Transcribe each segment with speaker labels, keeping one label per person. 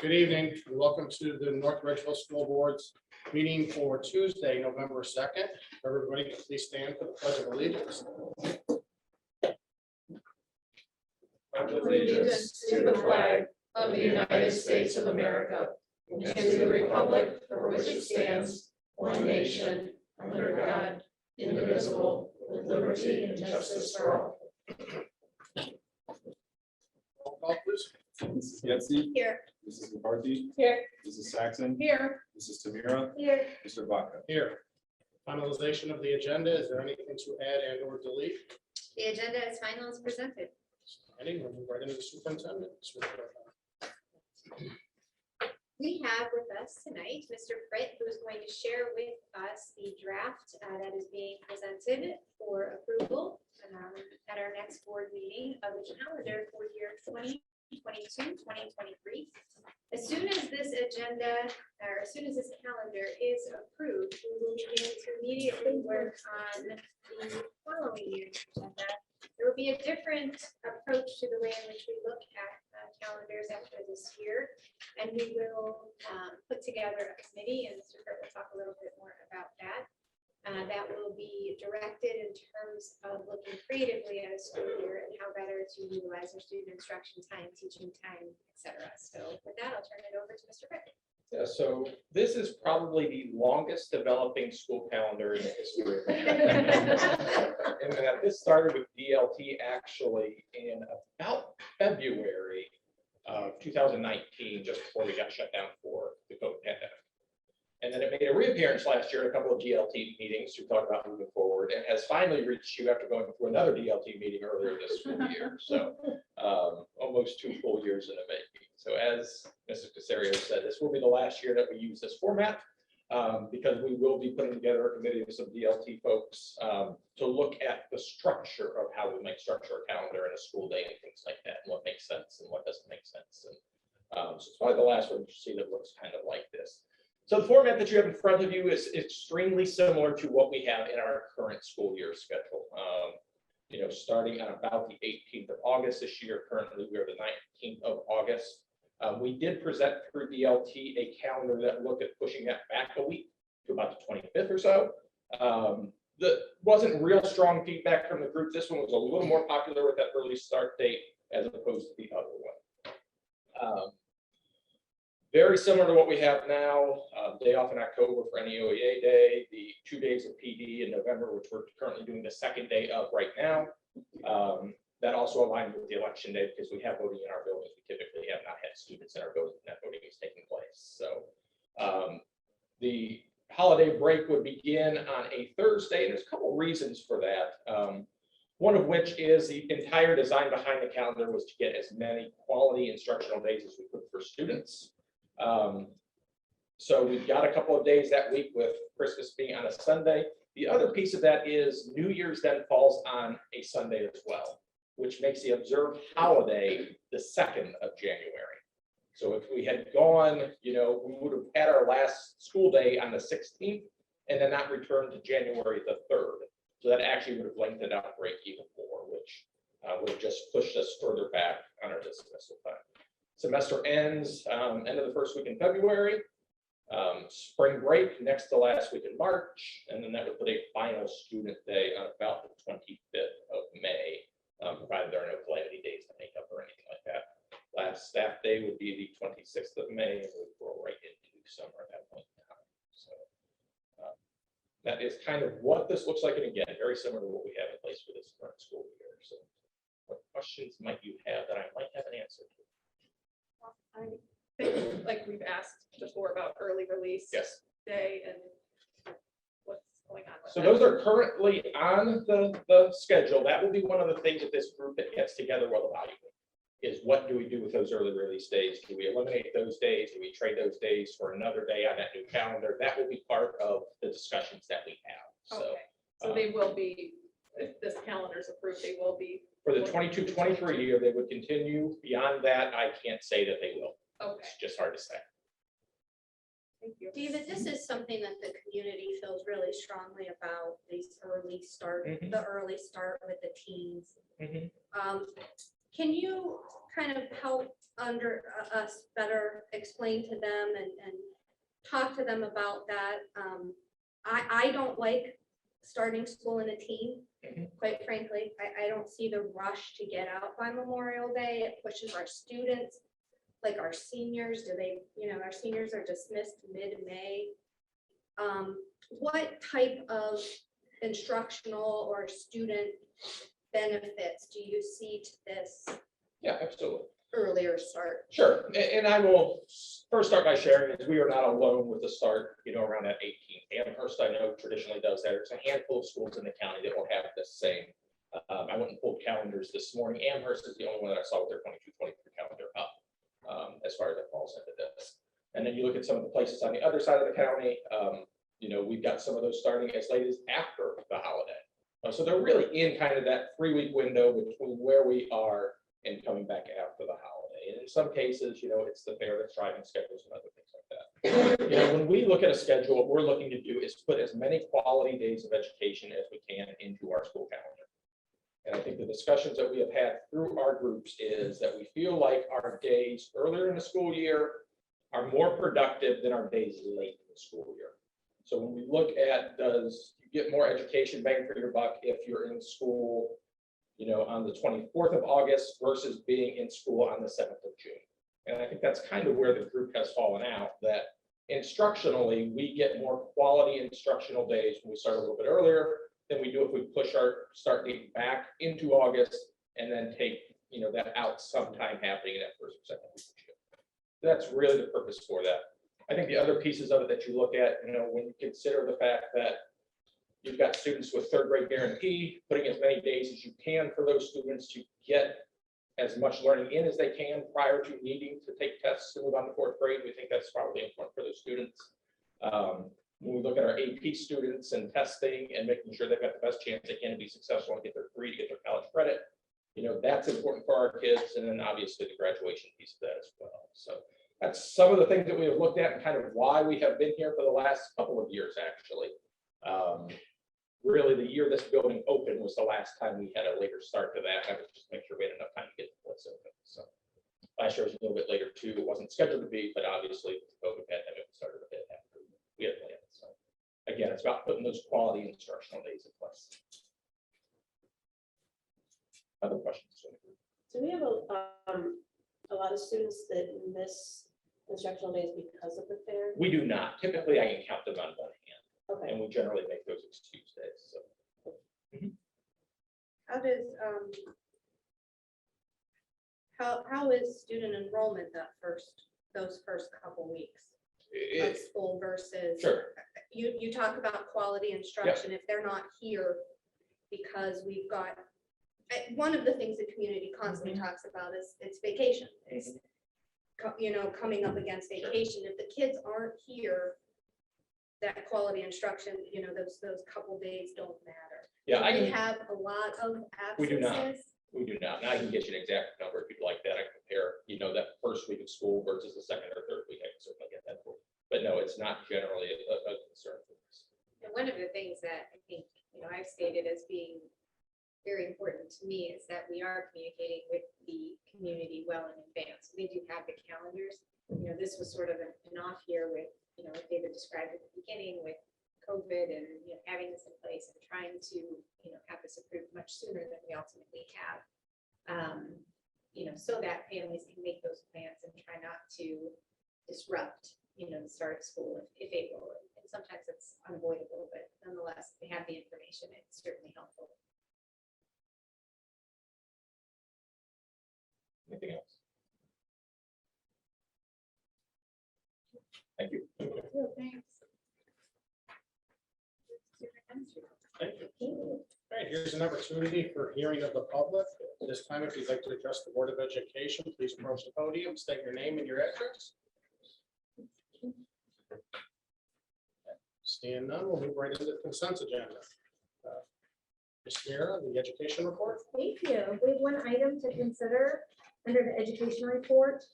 Speaker 1: Good evening and welcome to the North Ridgeville School Board's meeting for Tuesday, November 2nd. Everybody please stand for the Pledge of Allegiance.
Speaker 2: Allegiance to the flag of the United States of America and to the republic for which it stands, one nation, under God, indivisible, with liberty and justice for all.
Speaker 1: Roll call, please.
Speaker 3: Mrs. Getzey.
Speaker 2: Here.
Speaker 3: Mrs. McCarthy.
Speaker 2: Here.
Speaker 3: Mrs. Saxon.
Speaker 2: Here.
Speaker 3: Mrs. Tamira.
Speaker 2: Here.
Speaker 3: Mr. Vaca.
Speaker 1: Here. Finalization of the agenda. Is there anything to add and or delete?
Speaker 4: The agenda is final as presented.
Speaker 1: Any, we'll move right into the superintendent's report.
Speaker 4: We have with us tonight Mr. Britt, who is going to share with us the draft that is being presented for approval at our next board meeting of the calendar for year 2022-2023. As soon as this agenda, or as soon as this calendar is approved, we will begin to immediately work on the following year's agenda. There will be a different approach to the way in which we look at calendars after this year. And we will put together a committee, and Mr. Kurt will talk a little bit more about that. That will be directed in terms of looking creatively at a school year and how better to utilize our student instruction time, teaching time, etc. So with that, I'll turn it over to Mr. Kurt.
Speaker 5: Yeah, so this is probably the longest developing school calendar in the history. And that this started with DLT actually in about February of 2019, just before we got shut down for the COVID pandemic. And then it made a reappearance last year at a couple of DLT meetings to talk about moving forward, and has finally reached you after going through another DLT meeting earlier this school year. So almost 2 full years in the making. So as Mr. Casario said, this will be the last year that we use this format because we will be putting together a committee of some DLT folks to look at the structure of how we might structure a calendar in a school day and things like that, and what makes sense and what doesn't make sense. And so it's probably the last one you see that looks kind of like this. So the format that you have in front of you is extremely similar to what we have in our current school year schedule. You know, starting on about the 18th of August this year. Currently, we are the 19th of August. We did present through DLT a calendar that looked at pushing that back a week to about the 25th or so. That wasn't real strong feedback from the group. This one was a little more popular with that early start date as opposed to the other one. Very similar to what we have now, day off in October for NEOEA Day, the 2 days of PD in November, which we're currently doing the second day of right now. That also aligned with the election day because we have voting in our buildings. We typically have not had students in our buildings when that voting is taking place. So the holiday break would begin on a Thursday, and there's a couple reasons for that. One of which is the entire design behind the calendar was to get as many quality instructional days as we could for students. So we've got a couple of days that week with Christmas being on a Sunday. The other piece of that is New Year's then falls on a Sunday as well, which makes the observed holiday the 2nd of January. So if we had gone, you know, we would have had our last school day on the 16th and then not returned to January the 3rd. So that actually would have lengthened out break even more, which would have just pushed us further back on our dismissal time. Semester ends end of the first week in February. Spring break next to last week in March, and then that would put a final student day on about the 25th of May, provided there are no calamity days to make up or anything like that. Last staff day would be the 26th of May, and we'll roll right into summer at that point in time. So that is kind of what this looks like, and again, very similar to what we have in place for this current school year. So what questions might you have that I might have an answer to?
Speaker 2: I think, like we've asked before about early release
Speaker 5: Yes.
Speaker 2: day and what's going on with
Speaker 5: So
Speaker 2: that.
Speaker 5: those are currently on the schedule. That will be one of the things that this group that gets together will evaluate is what do we do with those early release days? Do we eliminate those days? Do we trade those days for another day on that new calendar? That will be part of the discussions that we have. So
Speaker 2: Okay, so they will be, if this calendar is approved, they will be.
Speaker 5: for the 22-23 year, they would continue. Beyond that, I can't say that they will.
Speaker 2: Okay,
Speaker 5: It's just hard to say.
Speaker 2: thank you.
Speaker 6: David, this is something that the community feels really strongly about, these early start,
Speaker 5: Mhm.
Speaker 6: the early start with the teens.
Speaker 5: Mhm.
Speaker 6: Can you kind of help us better explain to them and talk to them about that? I don't like starting school in a team, quite frankly. I don't see the rush to get out by Memorial Day. It pushes our students, like our seniors, our seniors are dismissed mid-May. What type of instructional or student benefits do you see to this
Speaker 5: Yeah, absolutely.
Speaker 6: earlier start?
Speaker 5: Sure, and I will first start by sharing is we are not alone with the start, around that 18th. Amherst, I know traditionally does that. There's a handful of schools in the county that will have the same. I went and pulled calendars this morning. Amherst is the only one that I saw with their 22-23 calendar up, as far as that falls into this. And then you look at some of the places on the other side of the county, we've got some of those starting as late as after the holiday. So they're really in kind of that 3-week window between where we are and coming back after the holiday. And in some cases, it's the fair that's driving schedules and other things like that. When we look at a schedule, what we're looking to do is put as many quality days of education as we can into our school calendar. And I think the discussions that we have had through our groups is that we feel like our days earlier in the school year are more productive than our days late in the school year. So when we look at, does you get more education bang for your buck if you're in school, on the 24th of August versus being in school on the 7th of June. And I think that's kind of where the group has fallen out, that instructionally, we get more quality instructional days when we start a little bit earlier than we do if we push our start date back into August and then take, that out sometime happening in that first or second week of June. That's really the purpose for that. I think the other pieces of it that you look at, when you consider the fact that you've got students with third grade guarantee, putting as many days as you can for those students to get as much learning in as they can prior to needing to take tests to move on to fourth grade. We think that's probably important for those students. When we look at our AP students and testing and making sure they've got the best chance they can to be successful and get their degree, to get their college credit, that's important for our kids. And then obviously the graduation piece of that as well. So that's some of the things that we have looked at and kind of why we have been here for the last couple of years, actually. Really, the year this building opened was the last time we had a later start to that. I was just make sure we had enough time to get the place open. So last year was a little bit later too. It wasn't scheduled to be, but obviously the COVID pandemic started a bit after we had planned. So again, it's about putting those quality instructional days in place. Other questions?
Speaker 2: Do we have a lot of students that miss instructional days because of the fair?
Speaker 5: We do not. Typically, I can count them on one hand.
Speaker 2: Okay.
Speaker 5: And we generally make those excuse days. So
Speaker 6: How does, how is student enrollment those first couple weeks of school versus?
Speaker 5: Sure.
Speaker 6: You talk about quality instruction. If they're not here because we've got, one of the things the community constantly talks about is it's vacation. It's, coming up against vacation. If the kids aren't here, that quality instruction, those couple days don't matter.
Speaker 5: Yeah,
Speaker 6: We have a lot of absences.
Speaker 5: We do not. We do not. Now I can get you an exact number if you'd like that. I can compare, that first week of school versus the second or third week. I can certainly get that for you. But no, it's not generally a concern for us.
Speaker 4: And one of the things that I think, I've stated as being very important to me is that we are communicating with the community well in advance. They do have the calendars. This was sort of an off year with, like David described at the beginning with COVID and having this in place and trying to, have this approved much sooner than we ultimately have. So that families can make those plans and try not to disrupt, the start of school if April. And sometimes it's unavoidable, but nonetheless, if they have the information, it's certainly helpful.
Speaker 5: Anything else? Thank you.
Speaker 4: Thanks.
Speaker 1: Thank you. All right, here's an opportunity for hearing of the public. This time, if you'd like to address the Board of Education, please approach the podium, state your name and your address. Seeing none, we'll move right into the consent agenda. Ms. Mira, the education report.
Speaker 7: Thank you. We have one item to consider under the education report.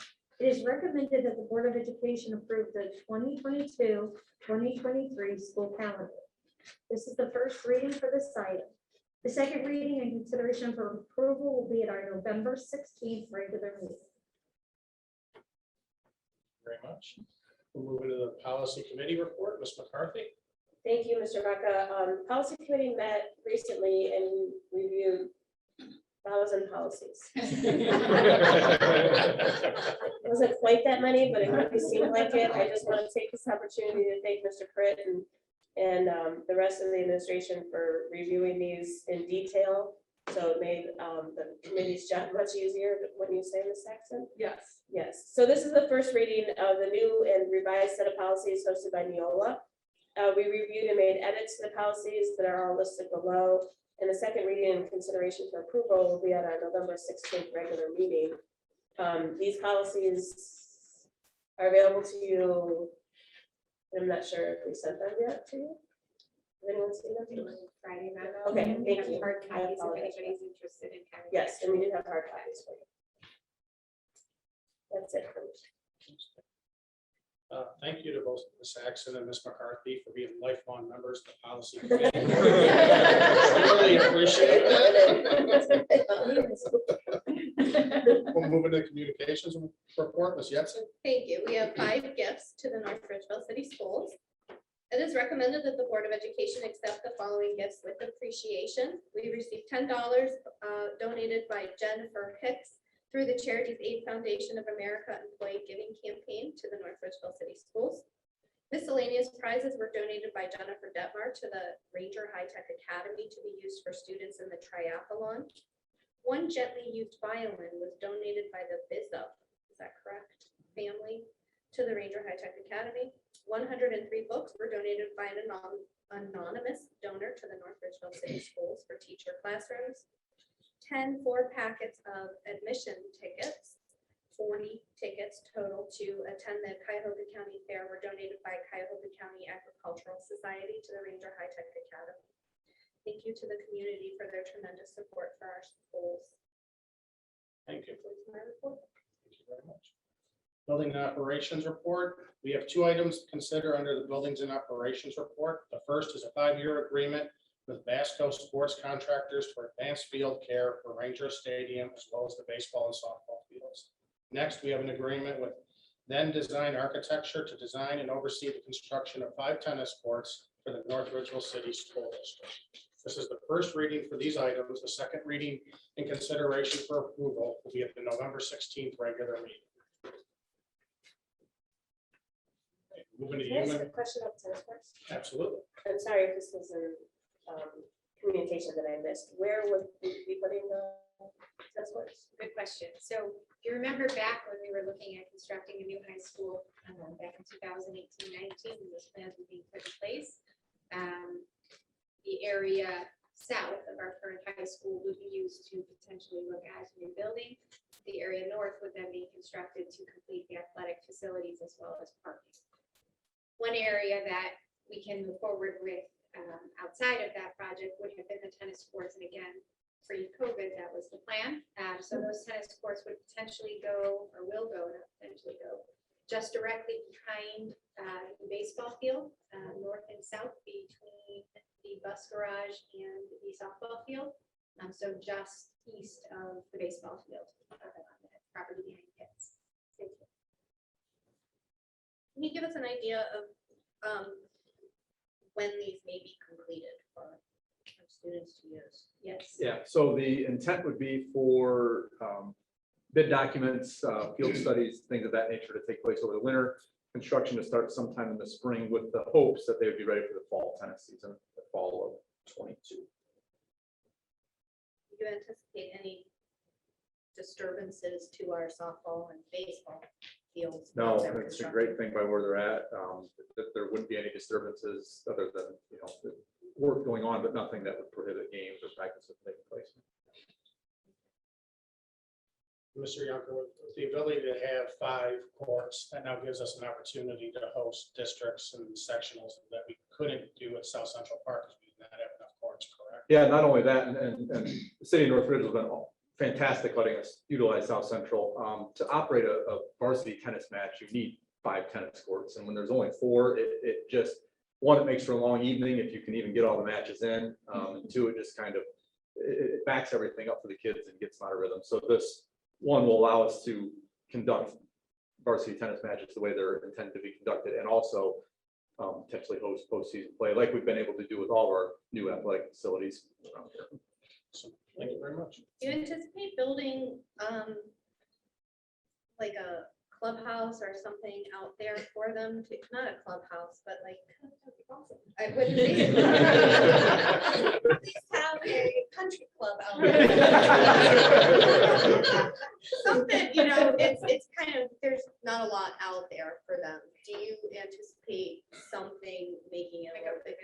Speaker 7: It is recommended that the Board of Education approve the 2022-2023 school calendar. This is the first reading for this item. The second reading and consideration for approval will be at our November 16th regular meeting.
Speaker 1: Very much. We'll move into the policy committee report. Ms. McCarthy.
Speaker 2: Thank you, Mr. Vaca. Policy committee met recently and reviewed 1,000 policies. It wasn't quite that many, but it really seemed like it. I just want to take this opportunity to thank Mr. Pritt and the rest of the administration for reviewing these in detail. So it made the committee's job much easier. What do you say, Ms. Saxon?
Speaker 8: Yes.
Speaker 2: Yes. So this is the first reading of the new and revised set of policies hosted by Neola. We reviewed and made edits to the policies that are all listed below. And the second reading and consideration for approval will be at our November 16th regular meeting. These policies are available to you. I'm not sure if we sent them yet to you. Has anyone seen them?
Speaker 4: Friday night.
Speaker 2: Okay,
Speaker 4: We
Speaker 2: thank
Speaker 4: have
Speaker 2: you.
Speaker 4: hard
Speaker 2: I
Speaker 4: copies if
Speaker 2: apologize.
Speaker 4: anybody's interested in having.
Speaker 2: Yes, and we do have hard copies for you. That's it. for me.
Speaker 1: Thank you to both Ms. Saxon and Ms. McCarthy for being lifelong members of the policy committee. Really appreciate that. We'll move into communications report. Ms. Yetzey.
Speaker 6: Thank you. We have 5 gifts to the North Ridgeville City Schools. It is recommended that the Board of Education accept the following gifts with appreciation. We received $10 donated by Jennifer Hicks through the Charities Aid Foundation of America Employee Giving Campaign to the North Ridgeville City Schools. Miscellaneous prizes were donated by Jennifer Detmar to the Ranger High Tech Academy to be used for students in the triathlon. 1 gently used violin was donated by the BizUp, is that correct, family, to the Ranger High Tech Academy. 103 books were donated by an anonymous donor to the North Ridgeville City Schools for teacher classrooms. 10 packets of admission tickets, 40 tickets total to attend the Cuyahoga County Fair were donated by Cuyahoga County Agricultural Society to the Ranger High Tech Academy. Thank you to the community for their tremendous support for our schools.
Speaker 1: Thank you.
Speaker 6: Concludes my report.
Speaker 1: Thank you very much. Building and operations report. We have 2 items to consider under the buildings and operations report. The first is a 5-year agreement with Vasco Sports Contractors for advanced field care for Ranger Stadium, as well as the baseball and softball fields. Next, we have an agreement with Then Design Architecture to design and oversee the construction of 5 tennis courts for the North Ridgeville City School District. This is the first reading for these items. The second reading in consideration for approval will be at the November 16th regular meeting. Okay, moving to
Speaker 2: Can I ask
Speaker 1: human,
Speaker 2: a question about tennis courts?
Speaker 1: absolutely.
Speaker 2: I'm sorry if this was a communication that I missed. Where would we be putting the tennis courts?
Speaker 4: Good question. So if you remember back when we were looking at constructing a new high school, back in 2018-19, those plans were being put in place. The area south of our current high school would be used to potentially look at new building. The area north would then be constructed to complete the athletic facilities as well as parking. One area that we can move forward with outside of that project would have been the tennis courts. And again, pre-COVID, that was the plan. So those tennis courts would potentially go, or will go, not potentially go, just directly behind the baseball field, north and south between the bus garage and the softball field. So just east of the baseball field, on the property behind pits. Thank you.
Speaker 6: Can you give us an idea of when these may be completed for our students to use?
Speaker 4: Yes.
Speaker 9: Yeah, so the intent would be for bid documents, field studies, things of that nature to take place over the winter. Construction to start sometime in the spring with the hopes that they would be ready for the fall tennis season, the fall of 22.
Speaker 6: Do you anticipate any disturbances to our softball and baseball fields?
Speaker 9: No,
Speaker 6: that are
Speaker 9: it's a
Speaker 6: constructed?
Speaker 9: great thing by where they're at. That there wouldn't be any disturbances other than, the work going on, but nothing that would prohibit games or practices taking place.
Speaker 1: Mr. Yunker, with the ability to have 5 courts, that now gives us an opportunity to host districts and sectionals that we couldn't do at South Central Park because we did not have enough courts, correct?
Speaker 9: Yeah, not only that, and the city of North Ridge has been fantastic letting us utilize South Central. To operate a varsity tennis match, you need 5 tennis courts. And when there's only 4, it just, 1, it makes for a long evening if you can even get all the matches in. And 2, it just kind of it backs everything up for the kids and gets them out of rhythm. So this one will allow us to conduct varsity tennis matches the way they're intended to be conducted, and also potentially host postseason play like we've been able to do with all of our new athletic facilities around here.
Speaker 1: So, thank you very much.
Speaker 6: Do you anticipate building, like a clubhouse or something out there for them to, not a clubhouse, but like. I wouldn't be. Please have a country club out there. Something, you know, it's kind of, there's not a lot out there for them. Do you anticipate something making it a little bit?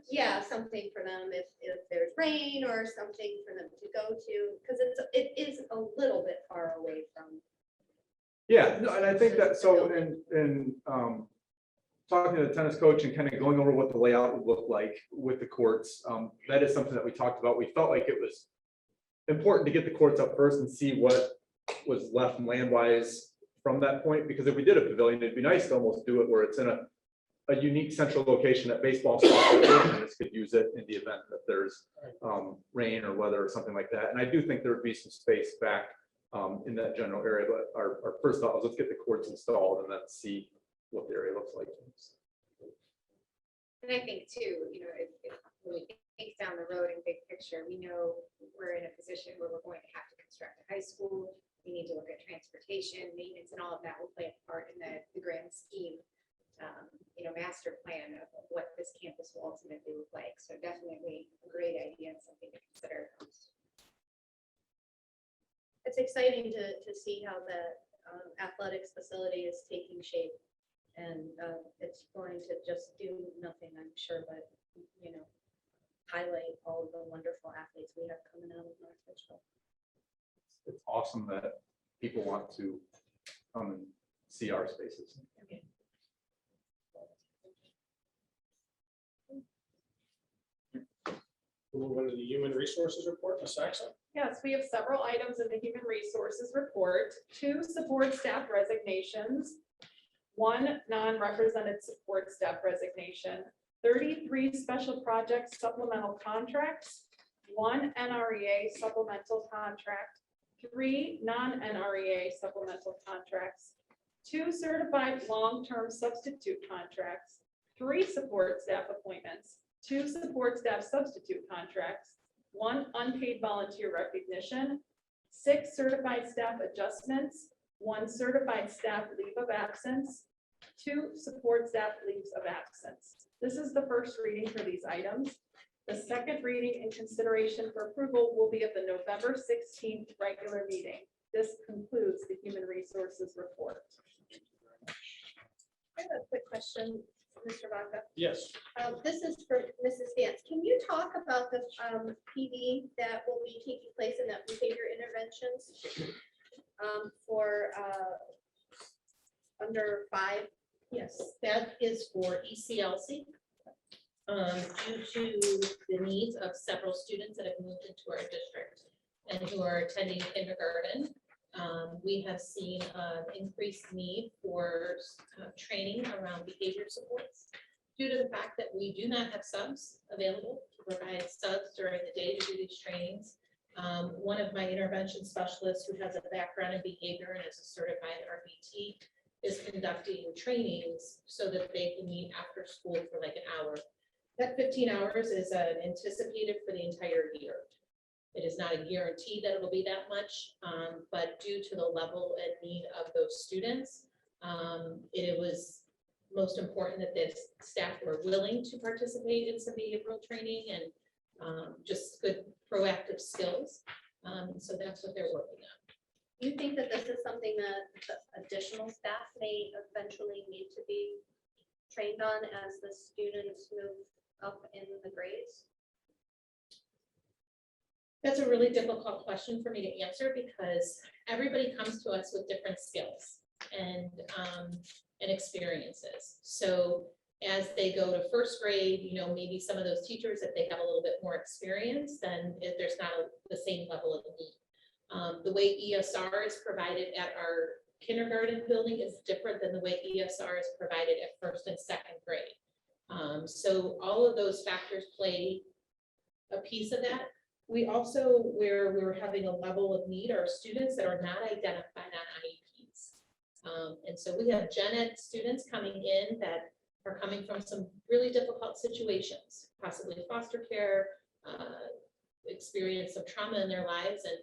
Speaker 6: Yeah, something for them if there's rain or something for them to go to, because it is a little bit far away from.
Speaker 9: Yeah, no, and I think that, so in talking to the tennis coach and kind of going over what the layout would look like with the courts, that is something that we talked about. We felt like it was important to get the courts up first and see what was left land-wise from that point, because if we did a pavilion, it'd be nice to almost do it where it's in a unique central location that baseball stadiums could use it in the event that there's rain or weather or something like that. And I do think there would be some space back in that general area, but our first thought was let's get the courts installed and then see what the area looks like.
Speaker 4: And I think too, you know, if when we think down the road in big picture, we know we're in a position where we're going to have to construct a high school. We need to look at transportation, maintenance, and all of that will play a part in the grand scheme, you know, master plan of what this campus will ultimately look like. So definitely a great idea and something to consider.
Speaker 6: It's exciting to see how the athletics facility is taking shape. And it's going to just do nothing, I'm sure, but, you know, highlight all of the wonderful athletes we have coming out of North Ridgeville.
Speaker 9: It's awesome that people want to come and see our spaces.
Speaker 1: We'll move into the human resources report, Ms. Saxon.
Speaker 2: Yes, we have several items in the human resources report. 2 support staff resignations, 1 non-represented support staff resignation, 33 special project supplemental contracts, 1 NREA supplemental contract, 3 non-NREA supplemental contracts, 2 certified long-term substitute contracts, 3 support staff appointments, 2 support staff substitute contracts, 1 unpaid volunteer recognition, 6 certified staff adjustments, 1 certified staff leave of absence, 2 support staff leaves of absence. This is the first reading for these items. The second reading and consideration for approval will be at the November 16th regular meeting. This concludes the human resources report.
Speaker 6: I have a quick question, Mr. Vaca.
Speaker 1: Yes.
Speaker 6: This is for Mrs. Vance. Can you talk about the PD that will be taking place in the behavior interventions for under 5?
Speaker 2: Yes, that is for ECLC. Due to the needs of several students that have moved into our district and who are attending kindergarten, we have seen an increased need for training around behavior supports due to the fact that we do not have subs available to provide subs during the day to do these trainings. One of my intervention specialists who has a background in behavior and is a certified RBT is conducting trainings so that they can meet after school for like an hour. That 15 hours is anticipated for the entire year. It is not a guarantee that it will be that much, but due to the level and need of those students, it was most important that the staff were willing to participate in some behavioral training and just good proactive skills. So that's what they're working on.
Speaker 6: Do you think that this is something that the additional staff may eventually need to be trained on as the students move up in the grades?
Speaker 2: That's a really difficult question for me to answer because everybody comes to us with different skills and experiences. So as they go to first grade, you know, maybe some of those teachers, if they have a little bit more experience, then there's not the same level of need. The way ESR is provided at our kindergarten building is different than the way ESR is provided at first and second grade. So all of those factors play a piece of that. We also, where we're having a level of need are students that are not identified on IEPs. And so we have gen ed students coming in that are coming from some really difficult situations, possibly foster care, experience of trauma in their lives, and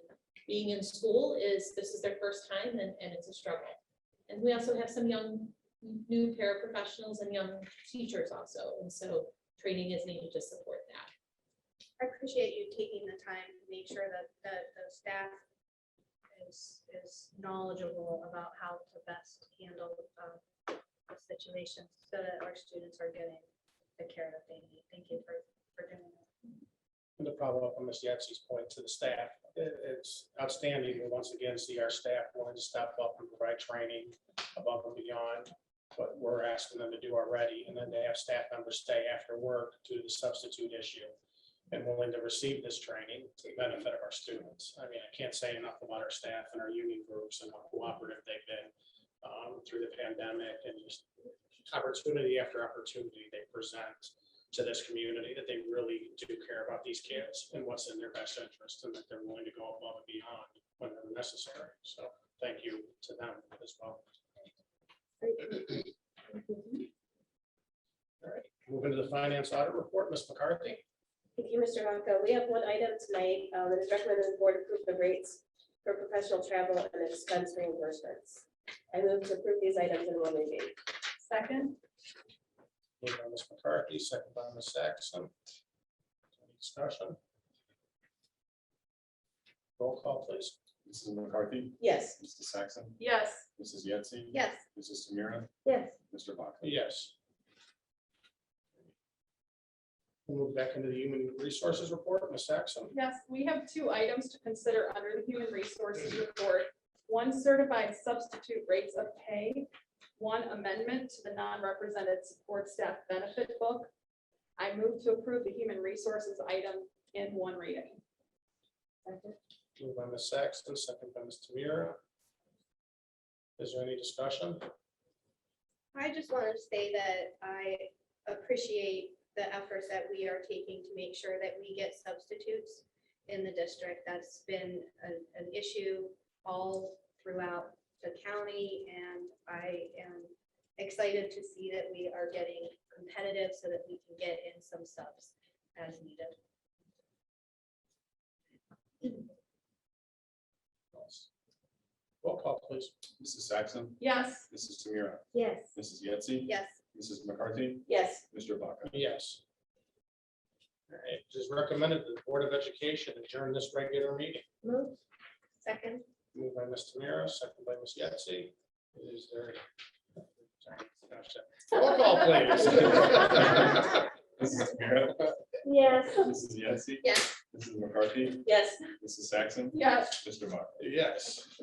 Speaker 2: being in school this is their first time, and it's a struggle. And we also have some young, new paraprofessionals and young teachers also, and so training is needed to support that.
Speaker 6: I appreciate you taking the time to make sure that the staff is knowledgeable about how to best handle the situations so that our students are getting the care that they need. Thank you for doing that.
Speaker 1: And to follow up on Ms. Yetsy's point to the staff, it's outstanding to once again see our staff willing to step up and provide training above and beyond what we're asking them to do already, and then they have staff members stay after work due to the substitute issue and willing to receive this training to the benefit of our students. I mean, I can't say enough about our staff and our union groups and how cooperative they've been through the pandemic, and just opportunity after opportunity they present to this community that they really do care about these kids and what's in their best interest, and that they're willing to go above and beyond whenever necessary. So thank you to them as well. All right, moving to the finance audit report, Ms. McCarthy.
Speaker 8: Thank you, Mr. Vaca. We have one item tonight. It is recommended the board approve the rates for professional travel and expense reimbursements. I move to approve these items in one reading.
Speaker 6: Second,
Speaker 1: Moved by Ms. McCarthy, second by Ms. Saxon. Any discussion? Roll call, please.
Speaker 3: Mrs. McCarthy,
Speaker 8: Yes.
Speaker 3: Mrs. Saxon,
Speaker 2: Yes.
Speaker 3: Mrs. Yetsey.
Speaker 6: yes,
Speaker 3: Mrs. Tamira,
Speaker 7: Yes.
Speaker 3: Mr. Vaca.
Speaker 1: Yes. We'll move back into the human resources report, Ms. Saxon.
Speaker 10: Yes, we have two items to consider under the Human Resources Report. One, certified substitute rates of pay. One, amendment to the non-represented support staff benefit book. I move to approve the Human Resources item in one reading.
Speaker 1: Moved by Ms. Saxon, second by Ms. Tamira. Is there any discussion?
Speaker 6: I just want to say that I appreciate the efforts that we are taking to make sure that we get substitutes in the district. That's been an issue all throughout the county, and I am excited to see that we are getting competitive so that we can get in some subs as needed.
Speaker 1: Roll call, please.
Speaker 3: Mrs. Saxon,
Speaker 10: Yes.
Speaker 3: Mrs. Tamira,
Speaker 7: Yes.
Speaker 3: Mrs. Yetsey.
Speaker 6: Yes,
Speaker 3: Mrs. McCarthy,
Speaker 8: Yes.
Speaker 3: Mr. Vaca.
Speaker 1: Yes. All right, it is recommended that the Board of Education adjourn this regular meeting.
Speaker 7: Move.
Speaker 6: second,
Speaker 1: Moved by Ms. Tamira, second by Ms. Yetsey. Is there? Roll call, please.
Speaker 3: Mrs. Tamira,
Speaker 7: Yes.
Speaker 3: Mrs. Yetsey.
Speaker 6: yes.
Speaker 3: Mrs. McCarthy,
Speaker 8: Yes.
Speaker 3: Mrs. Saxon,
Speaker 10: Yes.
Speaker 3: Mr. Vaca.
Speaker 1: Yes.